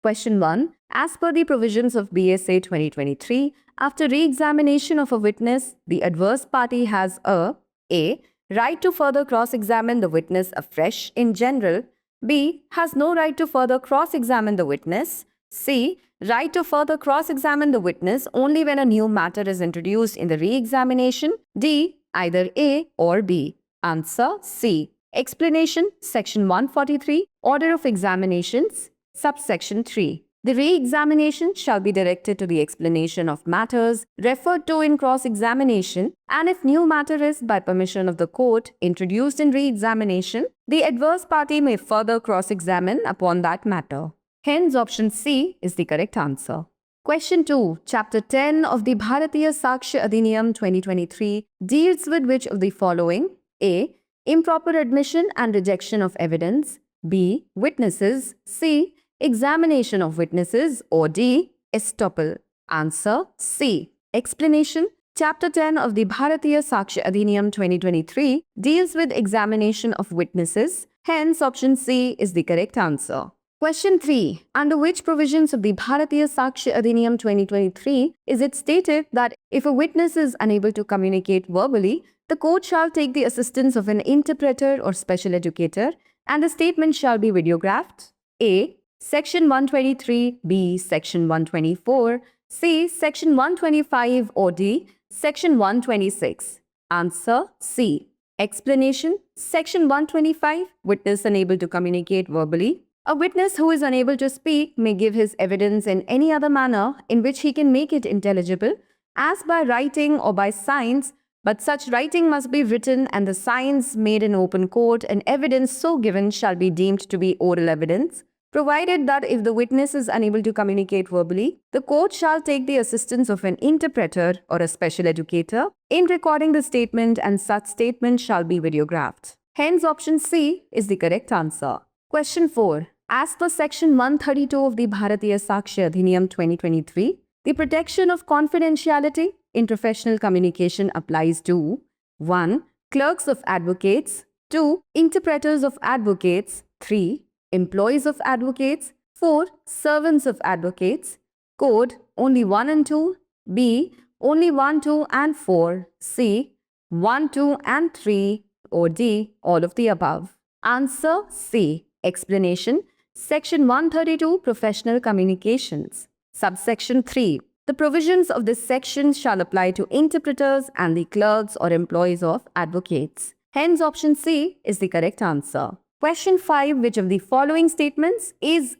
Question 1. As per the provisions of BSA 2023, after re-examination of a witness, the adverse party has A. Right to further cross-examine the witness afresh in general. B. Has no right to further cross-examine the witness. C. Right to further cross-examine the witness only when a new matter is introduced in the re-examination. D. Either A or B. Answer C. Explanation. Section 143. Order of examinations. Subsection 3. The re-examination shall be directed to the explanation of matters referred to in cross-examination, and if new matter is, by permission of the court, introduced in re-examination, the adverse party may further cross-examine upon that matter. Hence, option C is the correct answer. Question 2. Chapter 10 of the Bharatiya Sakshya Adhiniyam 2023 deals with which of the following? A. Improper admission and rejection of evidence. B. Witnesses. C. Examination of witnesses. Or D. Estoppel. Answer C. Explanation. Chapter 10 of the Bharatiya Sakshya Adhiniyam 2023 deals with examination of witnesses. Hence, option C is the correct answer. Question 3. Under which provisions of the Bharatiya Sakshya Adhiniyam 2023 is it stated that if a witness is unable to communicate verbally, the court shall take the assistance of an interpreter or special educator and the statement shall be videographed? A. Section 123, B. Section 124, C. Section 125 or D. Section 126. Answer C. Explanation. Section 125. Witness unable to communicate verbally. A witness who is unable to speak may give his evidence in any other manner in which he can make it intelligible, as by writing or by signs, but such writing must be written and the signs made in open court, and evidence so given shall be deemed to be oral evidence, provided that if the witness is unable to communicate verbally, the court shall take the assistance of an interpreter or a special educator in recording the statement, and such statement shall be videographed. Hence, option C is the correct answer. Question 4. As per Section 132 of the Bharatiya Sakshya Adhiniyam 2023, the protection of confidentiality in professional communication applies to 1. Clerks of advocates, 2. Interpreters of advocates, 3. Employees of advocates, 4. Servants of advocates. Code only 1 and 2. B. Only 1, 2 and 4. C. 1, 2 and 3. Or D. All of the above. Answer C. Explanation. Section 132 Professional Communications. Subsection 3. The provisions of this section shall apply to interpreters and the clerks or employees of advocates. Hence, option C is the correct answer. Question 5. Which of the following statements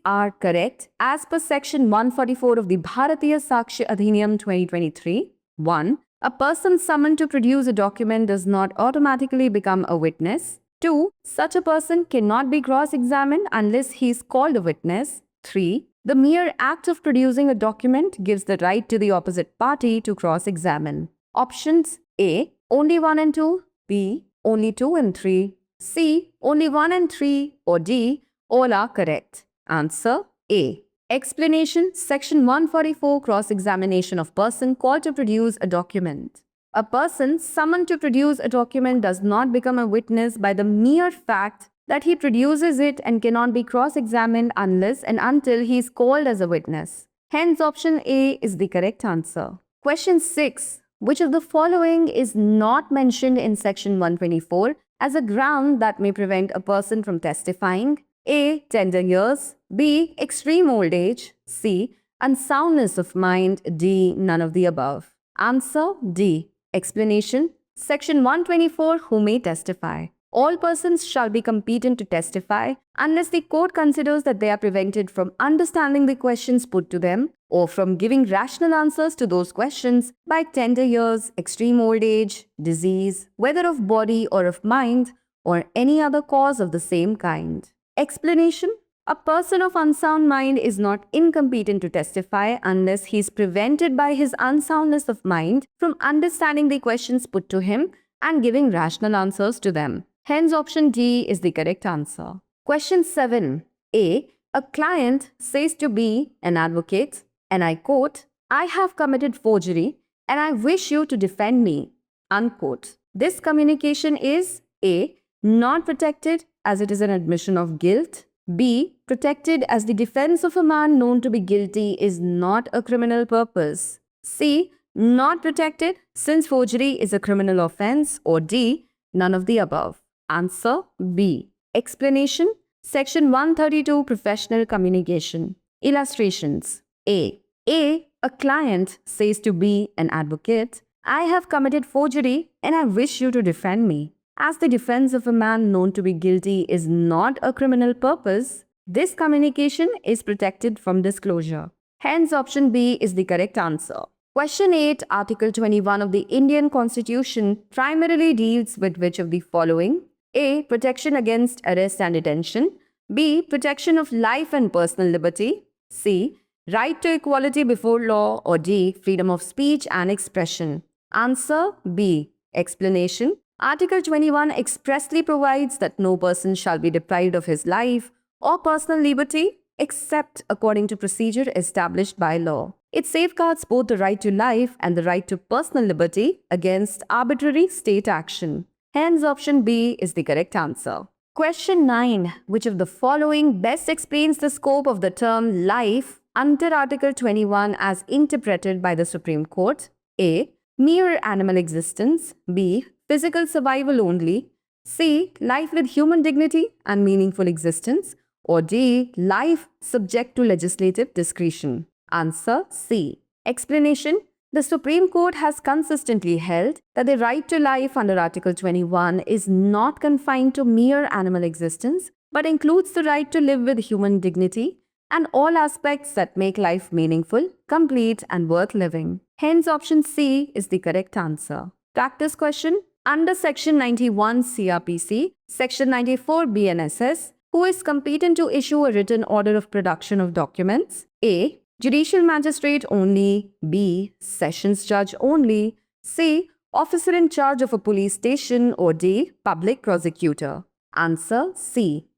are correct as per Section 144 of the Bharatiya Sakshya Adhiniyam 2023? 1. A person summoned to produce a document does not automatically become a witness. 2. Such a person cannot be cross-examined unless he is called a witness. 3. The mere act of producing a document gives the right to the opposite party to cross-examine. Options A. Only 1 and 2. B. Only 2 and 3. C. Only 1 and 3. Or D. All are correct. Answer A. Explanation. Section 144 Cross-examination of person called to produce a document. A person summoned to produce a document does not become a witness by the mere fact that he produces it and cannot be cross-examined unless and until he is called as a witness. Hence, option A is the correct answer. Question 6. Which of the following is not mentioned in Section 124 as a ground that may prevent a person from testifying? A. Tender years. B. Extreme old age. C. Unsoundness of mind. D. None of the above. Answer D. Explanation. Section 124 Who may testify. All persons shall be competent to testify unless the court considers that they are prevented from understanding the questions put to them or from giving rational answers to those questions by tender years, extreme old age, disease, whether of body or of mind, or any other cause of the same kind. Explanation. A person of unsound mind is not incompetent to testify unless he is prevented by his unsoundness of mind from understanding the questions put to him and giving rational answers to them. Hence, option D is the correct answer. Question 7. A. A client says to B, an advocate, and I quote, "I have committed forgery and I wish you to defend me." Unquote. This communication is A. Not protected as it is an admission of guilt. B. Protected as the defense of a man known to be guilty is not a criminal purpose. C. Not protected since forgery is a criminal offense. Or D. None of the above. Answer B. Explanation. Section 132 Professional Communication. Illustrations. A. A client says to B, an advocate, I have committed forgery and I wish you to defend me. As the defense of a man known to be guilty is not a criminal purpose, this communication is protected from disclosure. Hence, option B is the correct answer. Question 8, Article 21 of the Indian Constitution primarily deals with which of the following? A. Protection against arrest and detention. B. Protection of life and personal liberty. C. Right to equality before law. Or D. Freedom of speech and expression. Answer B. Explanation. Article 21 expressly provides that no person shall be deprived of his life or personal liberty except according to procedure established by law. It safeguards both the right to life and the right to personal liberty against arbitrary state action. Hence, option B is the correct answer. Question 9. Which of the following best explains the scope of the term life under Article 21 as interpreted by the Supreme Court? A. Mere animal existence. B. Physical survival only. C. Life with human dignity and meaningful existence. Or D. Life subject to legislative discretion. Answer C. Explanation. The Supreme Court has consistently held that the right to life under Article 21 is not confined to mere animal existence, but includes the right to live with human dignity and all aspects that make life meaningful, complete, and worth living. Hence, option C is the correct answer. Practice question. Under Section 91 CRPC, Section 94 BNSS, who is competent to issue a written order of production of documents? A. Judicial magistrate only. B. Sessions judge only. C. Officer in charge of a police station. Or D. Public prosecutor. Answer C.